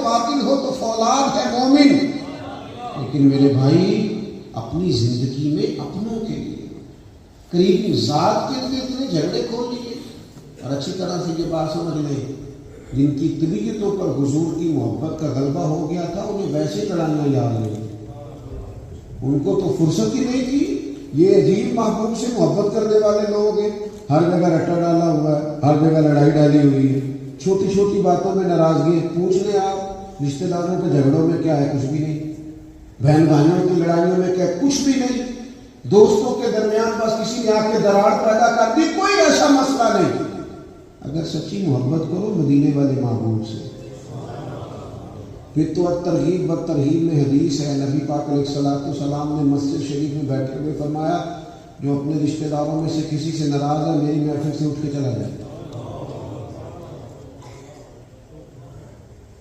قاتل ہو تو فولاد ہے مومن. لیکن میرے بھائی اپنی زندگی میں اپنوں کے لیے قریبی ذات کے لیے اتنے جھگڑے کھول لیے. اور اچھی طرح سے یہ بات سمجھ لیں، جن کی طبیعتوں پر حضور کی محبت کا غلبہ ہو گیا تھا انہیں ویسے لڑائیاں یاد نہیں، ان کو تو فرصت ہی نہیں تھی. یہ عجیب محبوب سے محبت کرنے والے لوگ ہیں، ہر جگہ رٹا ڈالا ہوا ہے، ہر جگہ لڑائی ڈالی ہوئی ہے، چھوٹی چھوٹی باتوں میں ناراضگی. پوچھ لیں آپ رشتہ داروں کے جھگڑوں میں کیا ہے؟ کچھ بھی نہیں. بہن بھائیوں کی لڑائیوں میں کیا؟ کچھ بھی نہیں. دوستوں کے درمیان بس کسی نے آ کے دراڑ پیدا کر دی، کوئی ایسا مسئلہ نہیں. اگر سچی محبت کرو مدینے والے محبوب سے. پھر تو ترغیب و ترہیب میں حدیث ہے، نبی پاک علیہ الصلوۃ والسلام نے مسجد شریف میں بیٹھے ہوئے فرمایا جو اپنے رشتہ داروں میں سے کسی سے ناراض ہے میری محفل سے اٹھ کے چلا جائے.